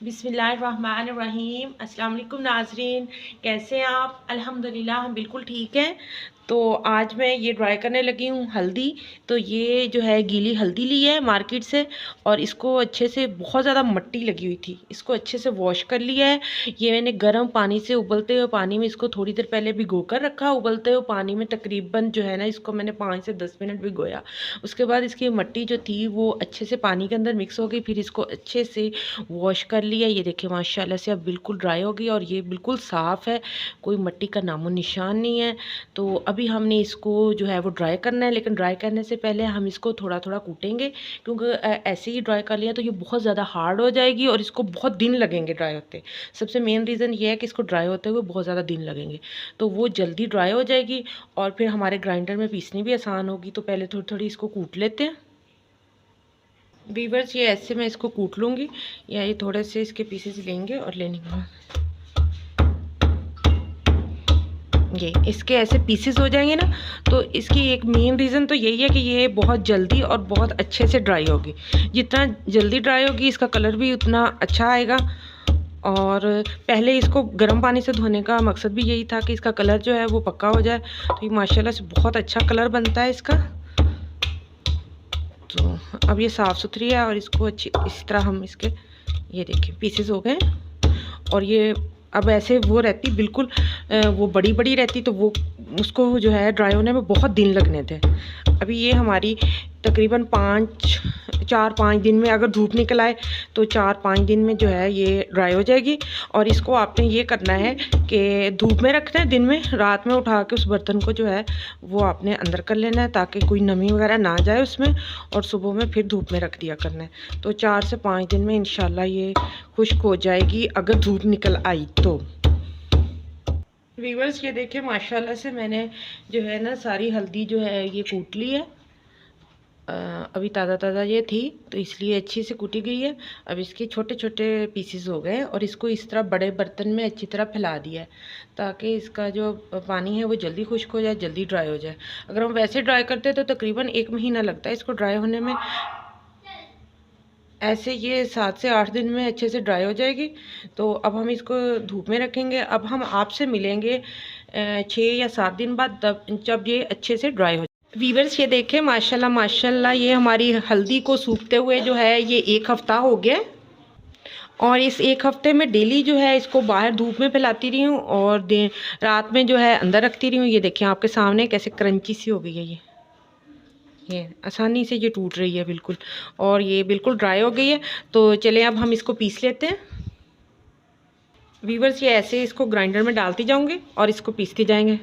बिस्मिल्लाहिर्रहमानिर्रहीम। अस्सलाम वालेकुम नाज़रीन, कैसे हैं आप? अल्हम्दुलिल्लाह हम बिल्कुल ठीक हैं। तो आज मैं ये ड्राई करने लगी हूँ हल्दी। तो ये जो है गीली हल्दी ली है मार्केट से, और इसको अच्छे से, बहुत ज़्यादा मट्टी लगी हुई थी, इसको अच्छे से वॉश कर लिया है। ये मैंने गर्म पानी से, उबलते हुए पानी में इसको थोड़ी देर पहले भिगो कर रखा। उबलते हुए पानी में तकरीबन जो है ना, इसको मैंने 5 से 10 मिनट भिगोया। उसके बाद इसकी मट्टी जो थी वो अच्छे से पानी के अंदर मिक्स हो गई। फिर इसको अच्छे से वॉश कर लिया। ये देखिए माशाल्लाह से अब बिल्कुल ड्राई हो गई और ये बिल्कुल साफ़ है, कोई मिट्टी का नामो निशान नहीं है। तो अभी हमने इसको जो है वो ड्राई करना है, लेकिन ड्राई करने से पहले हम इसको थोड़ा थोड़ा कूटेंगे, क्योंकि ऐसे ही ड्राई कर लिया तो ये बहुत ज़्यादा हार्ड हो जाएगी और इसको बहुत दिन लगेंगे ड्राई होते। सबसे मेन रीज़न ये है कि इसको ड्राई होते हुए बहुत ज़्यादा दिन लगेंगे, तो वो जल्दी ड्राई हो जाएगी और फिर हमारे ग्राइंडर में पीसनी भी आसान होगी। तो पहले थोड़ी थोड़ी इसको कूट लेते हैं वीवर्स। ये ऐसे मैं इसको कूट लूँगी, या ये थोड़े से इसके पीसेस लेंगे और लेने के बाद ये इसके ऐसे पीसेस हो जाएंगे ना। तो इसकी एक मेन रीज़न तो यही है कि ये बहुत जल्दी और बहुत अच्छे से ड्राई होगी। जितना जल्दी ड्राई होगी इसका कलर भी उतना अच्छा आएगा। और पहले इसको गर्म पानी से धोने का मकसद भी यही था कि इसका कलर जो है वो पक्का हो जाए। तो ये माशाल्लाह से बहुत अच्छा कलर बनता है इसका। तो अब ये साफ़ सुथरी है और इसको अच्छी इस तरह हम इसके, ये देखिए पीसेस हो गए। और ये अब ऐसे वो रहती बिल्कुल, वो बड़ी बड़ी रहती तो वो उसको जो है ड्राई होने में बहुत दिन लगने थे। अभी ये हमारी तकरीबन 4-5 दिन में, अगर धूप निकल आए तो 4-5 दिन में जो है ये ड्राई हो जाएगी। और इसको आपने ये करना है कि धूप में रखना है दिन में, रात में उठा के उस बर्तन को जो है वो आपने अंदर कर लेना है ताकि कोई नमी वगैरह ना जाए उसमें, और सुबह में फिर धूप में रख दिया करना है। तो 4 से 5 दिन में इंशाल्लाह ये खुश्क हो जाएगी अगर धूप निकल आई तो। वीवर्स ये देखिए माशाल्लाह से मैंने जो है ना सारी हल्दी जो है ये कूट ली है। अभी ताज़ा ताज़ा ये थी तो इसलिए अच्छी से कूटी गई है। अब इसके छोटे छोटे पीसेस हो गए और इसको इस तरह बड़े बर्तन में अच्छी तरह फैला दिया है ताकि इसका जो पानी है वो जल्दी खुश्क हो जाए, जल्दी ड्राई हो जाए। अगर हम वैसे ड्राई करते तो तकरीबन 1 महीना लगता है इसको ड्राई होने में। ऐसे ये 7 से 8 दिन में अच्छे से ड्राई हो जाएगी। तो अब हम इसको धूप में रखेंगे। अब हम आपसे मिलेंगे 6 या 7 दिन बाद, तब जब ये अच्छे से ड्राई हो। वीवर्स ये देखें माशाल्लाह माशाल्लाह, ये हमारी हल्दी को सूखते हुए जो है ये 1 हफ़्ता हो गया। और इस 1 हफ़्ते में डेली जो है इसको बाहर धूप में फैलाती रही हूँ और रात में जो है अंदर रखती रही हूँ। ये देखें आपके सामने कैसे क्रंची सी हो गई है ये आसानी से ये टूट रही है बिल्कुल, और ये बिल्कुल ड्राई हो गई है। तो चलें अब हम इसको पीस लेते हैं। वीवर्स ये ऐसे इसको ग्राइंडर में डालती जाऊँगी और इसको पीसती जाएंगे।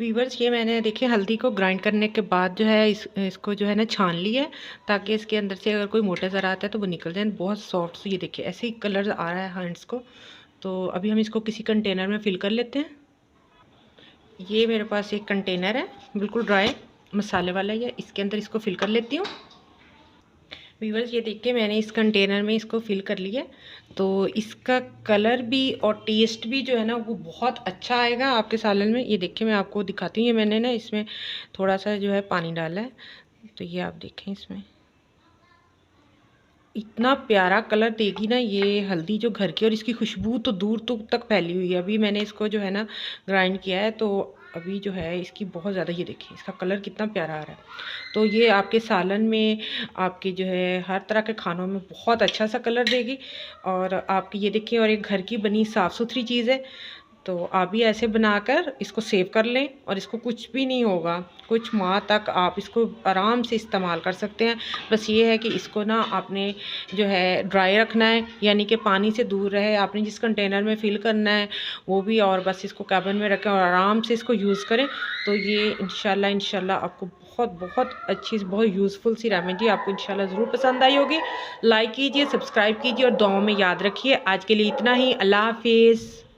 वीवर्स ये मैंने देखिए हल्दी को ग्राइंड करने के बाद जो है इसको जो है ना छान लिया है ताकि इसके अंदर से अगर कोई मोटा ज़रा आता है तो वो निकल जाए। बहुत सॉफ्ट से ये देखिए ऐसे ही कलर आ रहा है हैंड्स को। तो अभी हम इसको किसी कंटेनर में फ़िल कर लेते हैं। ये मेरे पास एक कंटेनर है बिल्कुल ड्राई मसाले वाला, है इसके अंदर इसको फ़िल कर लेती हूँ। व्यूअर्स ये देखिए मैंने इस कंटेनर में इसको फिल कर लिया। तो इसका कलर भी और टेस्ट भी जो है ना वो बहुत अच्छा आएगा आपके सालन में। ये देखिए मैं आपको दिखाती हूँ, ये मैंने ना इसमें थोड़ा सा जो है पानी डाला है, तो ये आप देखें इसमें इतना प्यारा कलर देगी ना ये हल्दी जो घर की, और इसकी खुशबू तो दूर तक फैली हुई है। अभी मैंने इसको जो है ना ग्राइंड किया है तो अभी जो है इसकी बहुत ज़्यादा, ये देखिए इसका कलर कितना प्यारा आ रहा है। तो ये आपके सालन में, आपके जो है हर तरह के खानों में बहुत अच्छा सा कलर देगी। और आपकी ये देखिए, और एक घर की बनी साफ़ सुथरी चीज़ है। तो आप भी ऐसे बनाकर इसको सेव कर लें और इसको कुछ भी नहीं होगा, कुछ माह तक आप इसको आराम से इस्तेमाल कर सकते हैं। बस ये है कि इसको ना आपने जो है ड्राई रखना है, यानी कि पानी से दूर रहे। आपने जिस कंटेनर में फ़िल करना है वो भी, और बस इसको कैबिन में रखें और आराम से इसको यूज़ करें। तो ये इंशाल्लाह आपको बहुत बहुत अच्छी, बहुत यूज़फुल सी रेमेडी आपको इंशाल्लाह ज़रूर पसंद आई होगी। लाइक कीजिए, सब्सक्राइब कीजिए और दुआओं में याद रखिए। आज के लिए इतना ही। अल्लाह हाफिज़।